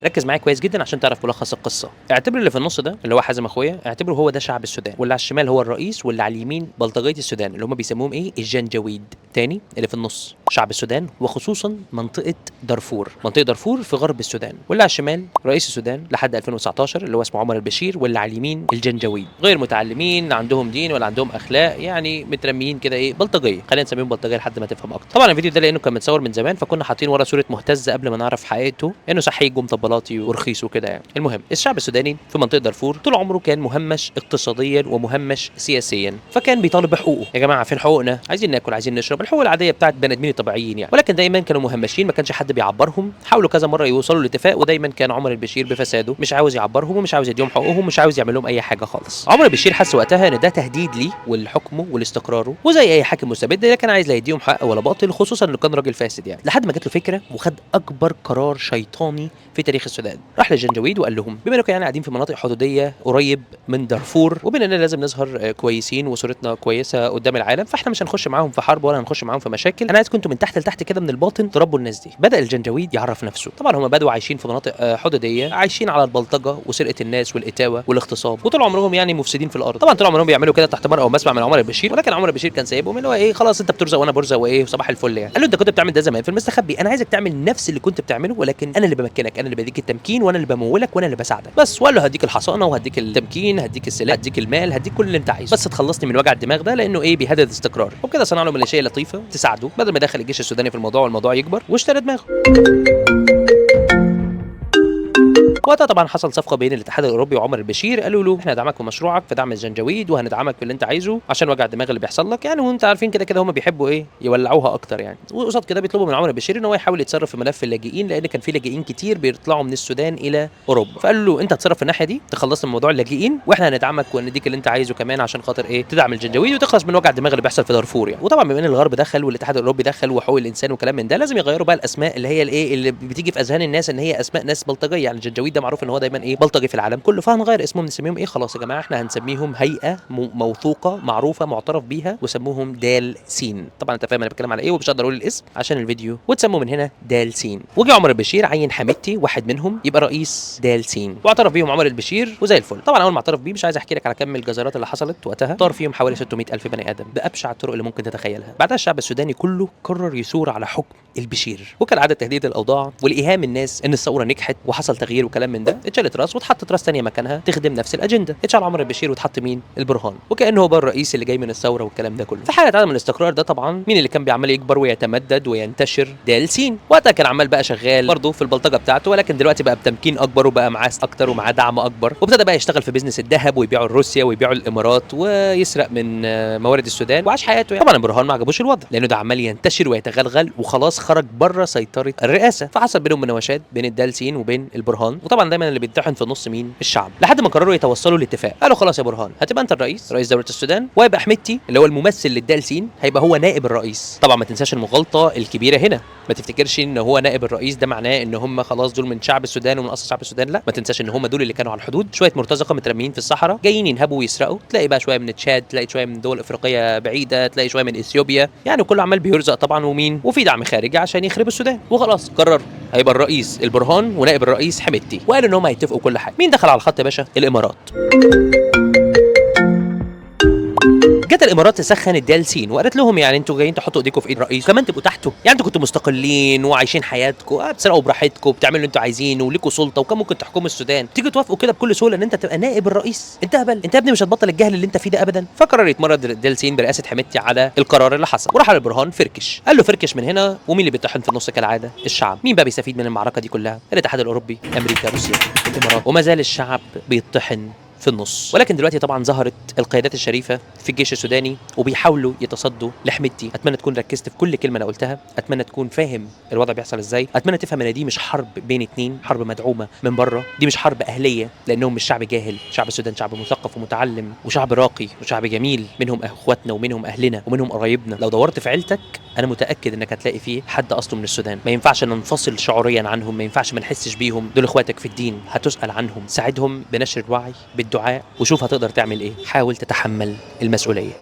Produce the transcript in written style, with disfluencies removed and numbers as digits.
ركز معايا كويس جدا عشان تعرف ملخص القصه. اعتبر اللي في النص ده اللي هو حازم اخويا، اعتبره هو ده شعب السودان، واللي على الشمال هو الرئيس، واللي على اليمين بلطجيه السودان اللي هم بيسموهم ايه، الجنجويد. تاني، اللي في النص شعب السودان وخصوصا منطقه دارفور، منطقه دارفور في غرب السودان، واللي على الشمال رئيس السودان لحد 2019 اللي هو اسمه عمر البشير، واللي على اليمين الجنجويد. غير متعلمين، لا عندهم دين ولا عندهم اخلاق، يعني مترميين كده ايه، بلطجيه. خلينا نسميهم بلطجيه لحد ما تفهم اكتر. طبعا الفيديو ده لانه كان متصور من زمان فكنا حاطين ورا صوره مهتز قبل ما نعرف حقيقته انه صحيح مطبلاتي ورخيص وكده يعني. المهم، الشعب السوداني في منطقه دارفور طول عمره كان مهمش اقتصاديا ومهمش سياسيا، فكان بيطالب بحقوقه. يا جماعه فين حقوقنا؟ عايزين ناكل، عايزين نشرب، الحقوق العاديه بتاعت بني ادمين الطبيعيين يعني. ولكن دايما كانوا مهمشين، ما كانش حد بيعبرهم. حاولوا كذا مره يوصلوا لاتفاق، ودايما كان عمر البشير بفساده مش عاوز يعبرهم ومش عاوز يديهم حقوقهم ومش عاوز يعمل لهم اي حاجه خالص. عمر البشير حس وقتها ان ده تهديد ليه ولحكمه ولاستقراره، وزي اي حاكم مستبد لا كان عايز لا يديهم حق ولا باطل، خصوصا انه كان راجل فاسد يعني. لحد ما جات له فكره وخد اكبر قرار شيطاني في تاريخ السودان. راح للجنجويد وقال لهم بما انكم يعني قاعدين في مناطق حدوديه قريب من دارفور، وبما اننا لازم نظهر كويسين وصورتنا كويسه قدام العالم، فاحنا مش هنخش معاهم في حرب ولا هنخش معاهم في مشاكل. انا عايزكم انتوا من تحت لتحت كده من الباطن تربوا الناس دي. بدا الجنجويد يعرف نفسه. طبعا هم بدوا عايشين في مناطق حدوديه، عايشين على البلطجه وسرقه الناس والاتاوه والاغتصاب، وطول عمرهم يعني مفسدين في الارض. طبعا طول عمرهم بيعملوا كده تحت مرأى ومسمع من عمر البشير، ولكن عمر البشير كان سايبهم اللي هو ايه، خلاص انت بترزق وانا برزق وايه، صباح الفل يعني. قال له انت كنت بتعمل ده زمان في المستخبي، انا عايزك تعمل نفس اللي كنت بتعمله، ولكن انا اللي بمكنك، انا اللي بديك التمكين وانا اللي بمولك وانا اللي بساعدك بس. وقال له هديك الحصانه وهديك التمكين، هديك السلاح، هديك المال، هديك كل اللي انت عايزه، بس تخلصني من وجع الدماغ ده لانه ايه، بيهدد الاستقرار. وبكده صنع له ميليشيه لطيفه تساعده بدل ما دخل الجيش السوداني في الموضوع والموضوع يكبر واشترى دماغه. وقتها طبعا حصل صفقه بين الاتحاد الاوروبي وعمر البشير، قالوا له احنا هندعمك في مشروعك في دعم الجنجويد وهندعمك في اللي انت عايزه عشان وجع الدماغ اللي بيحصل لك يعني. وانت عارفين كده كده هم بيحبوا ايه، يولعوها اكتر يعني. وقصاد كده بيطلبوا من عمر البشير ان هو يحاول يتصرف في ملف اللاجئين، لان كان في لاجئين كتير بيطلعوا من السودان الى اوروبا. فقال له انت هتصرف في الناحيه دي، تخلص من موضوع اللاجئين، واحنا هندعمك ونديك اللي انت عايزه كمان عشان خاطر ايه، تدعم الجنجويد وتخلص من وجع الدماغ اللي بيحصل في دارفور يعني. وطبعا بما ان الغرب دخل والاتحاد الاوروبي دخل وحقوق الانسان وكلام من ده، لازم يغيروا بقى الاسماء اللي هي الايه اللي بتيجي في اذهان الناس ان هي اسماء ناس بلطجيه يعني. الجنجويد ده معروف ان هو دايما ايه، بلطجي في العالم كله، فهنغير اسمهم نسميهم ايه، خلاص يا جماعه احنا هنسميهم هيئه موثوقه معروفه معترف بيها وسموهم دال سين. طبعا انت فاهم انا بتكلم على ايه ومش هقدر اقول الاسم عشان الفيديو، وتسموا من هنا دال سين. وجي عمر البشير عين حميدتي واحد منهم يبقى رئيس دال سين، واعترف بيهم عمر البشير وزي الفل. طبعا اول ما اعترف بيه مش عايز احكي لك على كم الجزرات اللي حصلت وقتها، طار فيهم حوالي 600 الف بني ادم بابشع الطرق اللي ممكن تتخيلها. بعدها الشعب السوداني كله قرر يثور على حكم البشير، وكالعاده تهديد الاوضاع والايهام الناس ان الثوره نجحت وحصل تغيير وكلام من ده. اتشالت راس واتحطت راس ثانيه مكانها تخدم نفس الاجنده. اتشال عمر البشير واتحط مين، البرهان، وكانه هو بقى الرئيس اللي جاي من الثوره والكلام ده كله. في حاله عدم الاستقرار ده طبعا مين اللي كان بيعمل يكبر ويتمدد وينتشر، دال سين. وقتها كان عمال بقى شغال برضه في البلطجه بتاعته، ولكن دلوقتي بقى بتمكين اكبر وبقى معاه اكتر ومعاه دعم اكبر، وابتدى بقى يشتغل في بيزنس الذهب ويبيعه لروسيا ويبيعه للامارات ويسرق من موارد السودان وعاش حياته يعني. طبعا البرهان ما عجبوش الوضع لانه ده عمال ينتشر ويتغلغل وخلاص خرج بره سيطره الرئاسه، فحصل بينهم مناوشات بين الدال سين وبين البرهان. وطبعا دايما اللي بيتطحن في النص مين، الشعب. لحد ما قرروا يتوصلوا لاتفاق، قالوا خلاص يا برهان هتبقى انت الرئيس، رئيس دوله السودان، ويبقى حميدتي اللي هو الممثل للدال سين هيبقى هو نائب الرئيس. طبعا ما تنساش المغالطه الكبيره هنا، ما تفتكرش ان هو نائب الرئيس ده معناه ان هم خلاص دول من شعب السودان ومن اصل شعب السودان، لا ما تنساش ان هم دول اللي كانوا على الحدود، شويه مرتزقه مترميين في الصحراء جايين ينهبوا ويسرقوا. تلاقي بقى شويه من تشاد، تلاقي شويه من دول افريقيه بعيده، تلاقي شويه من اثيوبيا يعني، كله عمال بيرزق طبعا. ومين، وفي دعم خارجي عشان يخربوا السودان. وخلاص قرر هيبقى الرئيس البرهان ونائب الرئيس حميدتي، وقالوا ان هم هيتفقوا كل حاجه. مين دخل على الخط يا باشا، الامارات. جت الامارات تسخن الدال سين وقالت لهم يعني انتوا جايين تحطوا ايديكم في ايد رئيس كمان تبقوا تحته، يعني انتوا كنتوا مستقلين وعايشين حياتكم بتسرقوا براحتكم وبتعملوا اللي انتوا عايزينه وليكوا سلطه وكان ممكن تحكموا السودان، تيجوا توافقوا كده بكل سهوله ان انت تبقى نائب الرئيس؟ انت هبل، انت يا ابني مش هتبطل الجهل اللي انت فيه ده ابدا. فقرر يتمرد الدال سين برئاسه حميدتي على القرار اللي حصل، وراح على البرهان فركش، قال له فركش من هنا. ومين اللي بيطحن في النص كالعاده، الشعب. مين بقى بيستفيد من المعركه دي كلها، الاتحاد الاوروبي، امريكا، روسيا، الامارات، وما زال الشعب بيطحن في النص. ولكن دلوقتي طبعا ظهرت القيادات الشريفه في الجيش السوداني وبيحاولوا يتصدوا لحميدتي. اتمنى تكون ركزت في كل كلمه انا قلتها، اتمنى تكون فاهم الوضع بيحصل ازاي، اتمنى تفهم ان دي مش حرب بين اتنين، حرب مدعومه من بره، دي مش حرب اهليه لانهم مش شعب جاهل. شعب السودان شعب مثقف ومتعلم وشعب راقي وشعب جميل، منهم اخواتنا ومنهم اهلنا ومنهم قرايبنا. لو دورت في عيلتك انا متاكد انك هتلاقي فيه حد اصله من السودان. ما ينفعش ننفصل شعوريا عنهم، ما ينفعش ما نحسش بيهم، دول اخواتك في الدين، هتسال عنهم. ساعدهم بنشر الوعي بالدعاء وشوف هتقدر تعمل ايه. حاول تتحمل المسؤوليه.